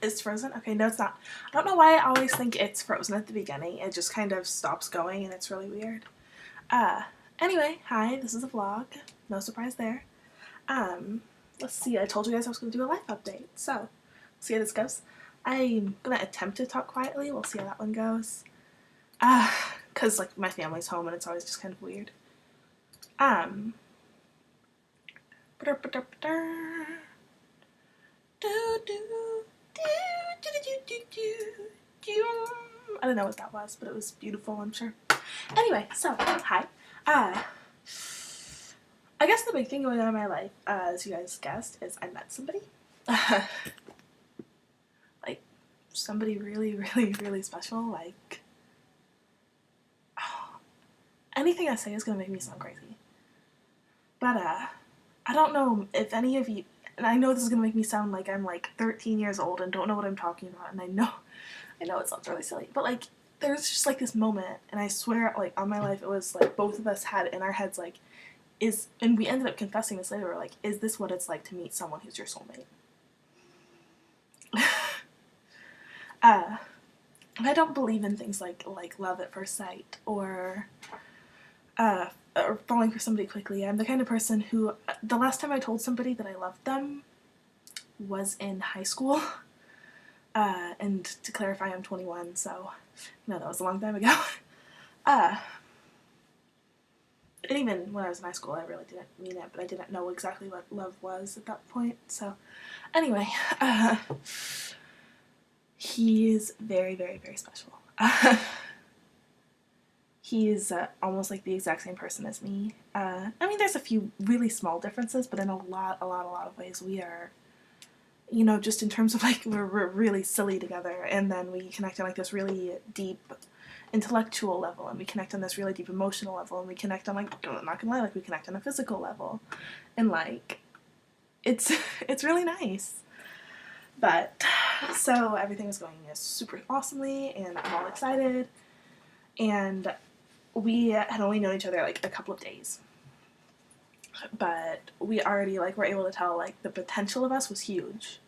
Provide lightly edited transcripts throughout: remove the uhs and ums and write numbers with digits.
It's Frozen? Okay, no, it's not. I don't know why I always think it's Frozen at the beginning. It just kind of stops going and it's really weird. Anyway, hi, this is a vlog. No surprise there. Let's see, I told you guys I was going to do a life update. So, let's see how this goes. I'm going to attempt to talk quietly. We'll see how that one goes. Because, like, my family's home and it's always just kind of weird. I don't know what that was, but it was beautiful, I'm sure. Anyway, so, hi. I guess the big thing going on in my life, as you guys guessed, is I met somebody. Like, somebody really, really, really special. Like, anything I say is going to make me sound crazy. But, I don't know if any of you, and I know this is going to make me sound like I'm like 13 years old and don't know what I'm talking about, and I know it sounds really silly, but like, there's just like this moment, and I swear, like, on my life, it was like both of us had in our heads, like, and we ended up confessing this later, we're like, is this what it's like to meet someone who's your soulmate? And I don't believe in things like love at first sight, or falling for somebody quickly. I'm the kind of person who, the last time I told somebody that I loved them was in high school. And to clarify, I'm 21, so, you know, that was a long time ago. And even when I was in high school, I really didn't mean it, but I didn't know exactly what love was at that point, so, anyway, he's very, very, very special. He's almost like the exact same person as me. I mean, there's a few really small differences, but in a lot of ways, we are, you know, just in terms of like, we're really silly together, and then we connect on like this really deep intellectual level, and we connect on this really deep emotional level, and we connect on, like, I'm not gonna lie, like, we connect on a physical level, and like, it's really nice. But, so everything is going super awesomely, and I'm all excited, and we had only known each other like a couple of days, but we already like were able to tell like the potential of us was huge.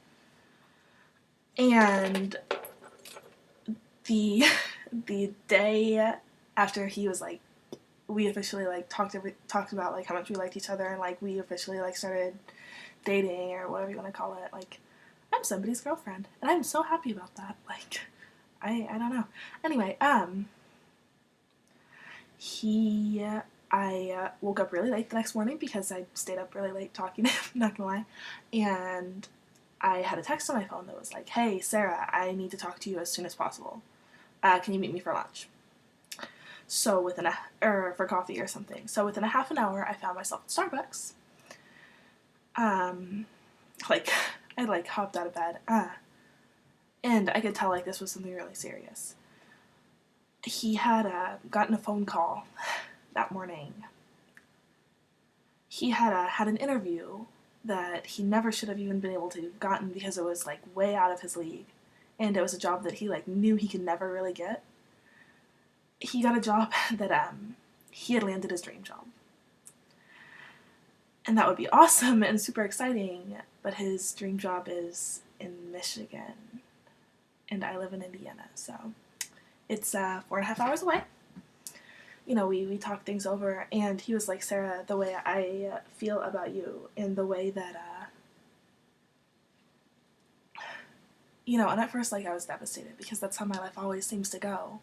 And the day after he was like, we officially like talked about like how much we liked each other, and like we officially like started dating, or whatever you want to call it. Like, I'm somebody's girlfriend, and I'm so happy about that. Like, I don't know. Anyway, I woke up really late the next morning because I stayed up really late talking to him, not gonna lie, and I had a text on my phone that was like, hey, Sarah, I need to talk to you as soon as possible. Can you meet me for lunch? So for coffee or something. So within a half an hour, I found myself at Starbucks. Like, I like hopped out of bed, and I could tell like this was something really serious. He had gotten a phone call that morning. He had had an interview that he never should have even been able to have gotten because it was like way out of his league, and it was a job that he like knew he could never really get. He got a job that he had landed his dream job, and that would be awesome and super exciting, but his dream job is in Michigan, and I live in Indiana, so it's 4.5 hours away. You know, we talked things over, and he was like, Sarah, the way I feel about you, and the way that, you know, and at first, like, I was devastated, because that's how my life always seems to go.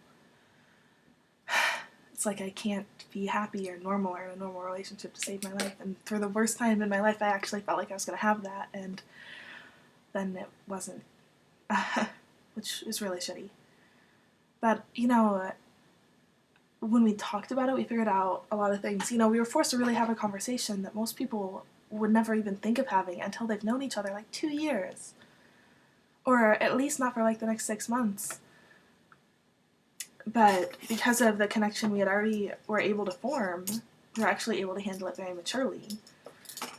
It's like I can't be happy or normal or in a normal relationship to save my life, and for the worst time in my life, I actually felt like I was going to have that, and then it wasn't, which is really shitty. But, you know, when we talked about it, we figured out a lot of things. You know, we were forced to really have a conversation that most people would never even think of having until they've known each other like 2 years. Or at least not for like the next 6 months. But because of the connection we had already were able to form, we were actually able to handle it very maturely.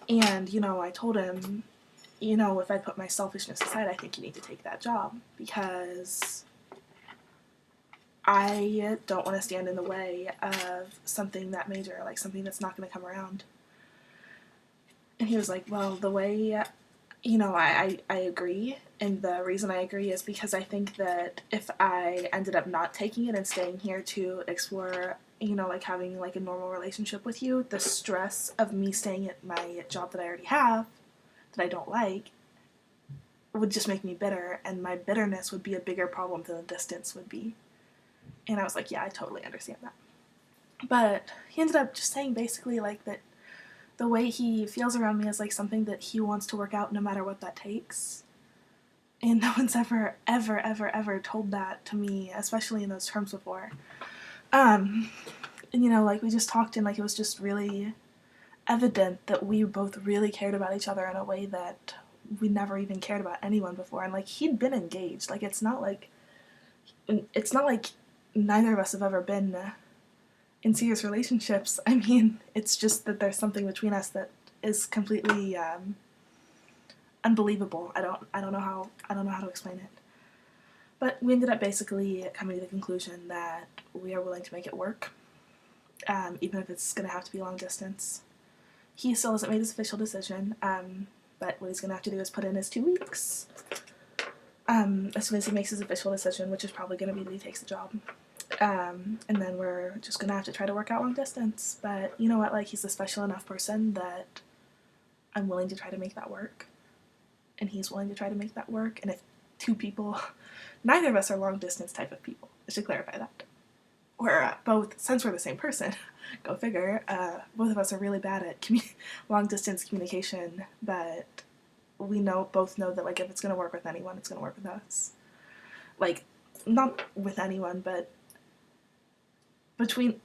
And, you know, I told him, you know, if I put my selfishness aside, I think you need to take that job, because I don't want to stand in the way of something that major, like something that's not going to come around. And he was like, well, the way you know, I agree, and the reason I agree is because I think that if I ended up not taking it and staying here to explore, you know, like having like a normal relationship with you, the stress of me staying at my job that I already have, that I don't like, would just make me bitter, and my bitterness would be a bigger problem than the distance would be. And I was like, yeah, I totally understand that. But he ended up just saying basically like that the way he feels around me is like something that he wants to work out no matter what that takes. And no one's ever told that to me, especially in those terms before. And you know, like we just talked and like it was just really evident that we both really cared about each other in a way that we never even cared about anyone before. And like he'd been engaged. Like it's not like neither of us have ever been in serious relationships. I mean, it's just that there's something between us that is completely unbelievable. I don't know how to explain it. But we ended up basically coming to the conclusion that we are willing to make it work, even if it's going to have to be long distance. He still hasn't made his official decision, but what he's going to have to do is put in his 2 weeks. As soon as he makes his official decision, which is probably going to be that he takes the job. And then we're just going to have to try to work out long distance. But you know what? Like, he's a special enough person that I'm willing to try to make that work. And he's willing to try to make that work. And if 2 people, neither of us are long distance type of people. I should clarify that. We're both, since we're the same person, go figure, both of us are really bad at long distance communication, but we both know that like if it's going to work with anyone, it's going to work with us. Like, not with anyone, but between,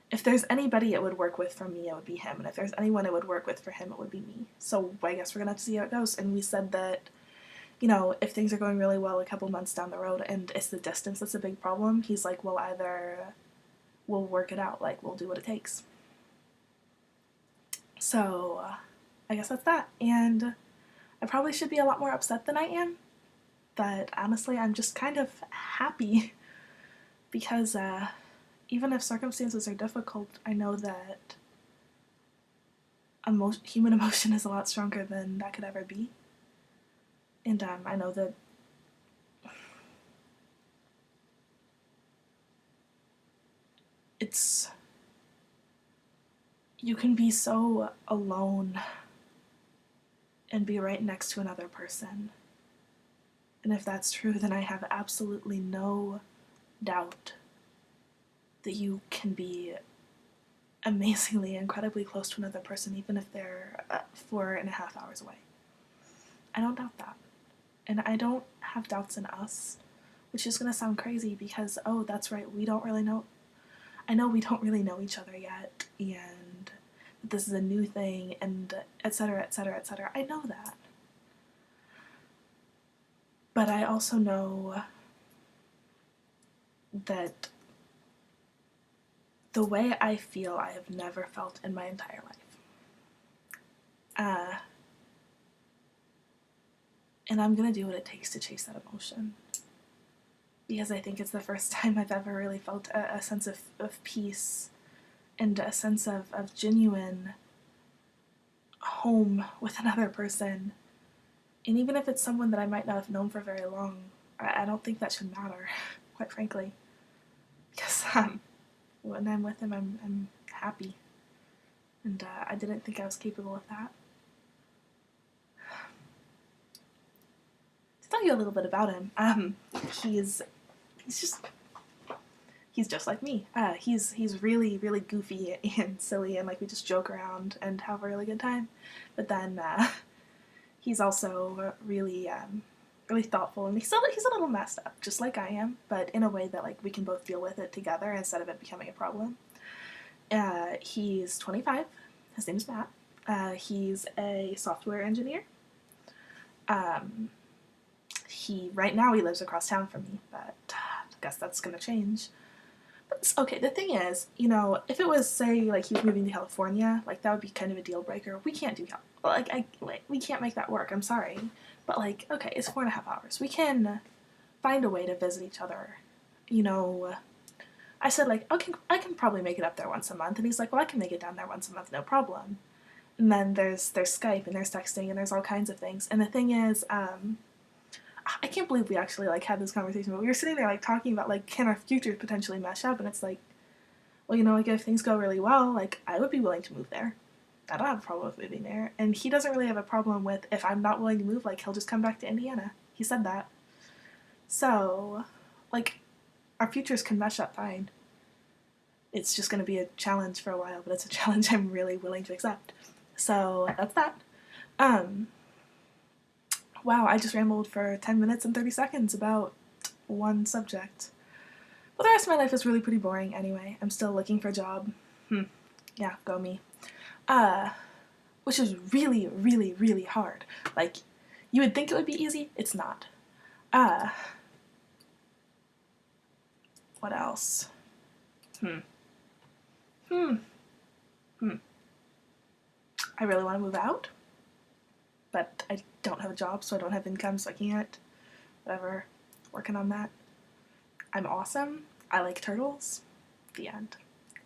if there's anybody it would work with for me, it would be him, and if there's anyone it would work with for him, it would be me. So I guess we're going to have to see how it goes. And we said that, you know, if things are going really well a couple months down the road and it's the distance that's a big problem, he's like, well, either we'll work it out, like, we'll do what it takes. So, I guess that's that. And I probably should be a lot more upset than I am, but honestly, I'm just kind of happy because even if circumstances are difficult, I know that human emotion is a lot stronger than that could ever be. And I know that you can be so alone and be right next to another person. And if that's true, then I have absolutely no doubt that you can be amazingly, incredibly close to another person, even if they're 4.5 hours away. I don't doubt that. And I don't have doubts in us, which is going to sound crazy because, oh, that's right, we don't really know. I know we don't really know each other yet, and this is a new thing, and etc., etc., etc. I know that. But I also know that the way I feel, I have never felt in my entire life. And I'm gonna do what it takes to chase that emotion. Because I think it's the first time I've ever really felt a sense of peace and a sense of genuine home with another person. And even if it's someone that I might not have known for very long, I don't think that should matter, quite frankly. Because when I'm with him, I'm happy. And I didn't think I was capable of that. To tell you a little bit about him, he's just like me. He's really, really goofy and silly, and like we just joke around and have a really good time. But then he's also really really thoughtful, and he's a little messed up, just like I am, but in a way that like we can both deal with it together instead of it becoming a problem. He's 25. His name's Matt. He's a software engineer. Right now he lives across town from me, but I guess that's gonna change. But okay, the thing is, you know, if it was, say, like he was moving to California, like that would be kind of a deal breaker. We can't do we can't make that work. I'm sorry, but like, okay, it's 4.5 hours. We can find a way to visit each other. You know, I said like, okay, I can probably make it up there once a month, and he's like, well, I can make it down there once a month, no problem. And then there's Skype and there's texting and there's all kinds of things. And the thing is, I can't believe we actually like had this conversation, but we were sitting there like talking about like can our futures potentially mesh up, and it's like, well, you know, like if things go really well, like I would be willing to move there. I don't have a problem with moving there, and he doesn't really have a problem with if I'm not willing to move, like he'll just come back to Indiana. He said that. So, like, our futures can mesh up fine. It's just going to be a challenge for a while, but it's a challenge I'm really willing to accept. So that's that. Wow, I just rambled for 10 minutes and 30 seconds about one subject. Well, the rest of my life is really pretty boring anyway. I'm still looking for a job. Yeah, go me. Which is really, really, really hard. Like, you would think it would be easy. It's not. What else? I really want to move out, but I don't have a job, so I don't have income, so I can't. Whatever. Working on that. I'm awesome. I like turtles. The end.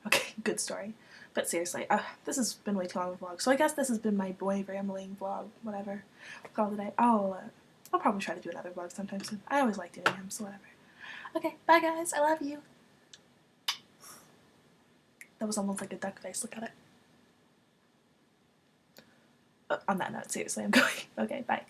Okay, good story. But seriously, this has been way too long of a vlog. So I guess this has been my boy rambling vlog, whatever. Call it a day. I'll probably try to do another vlog sometime soon. I always like doing them, so whatever. Okay, bye guys. I love you. That was almost like a duck face. Look at it. On that note, seriously, I'm going. Okay, bye.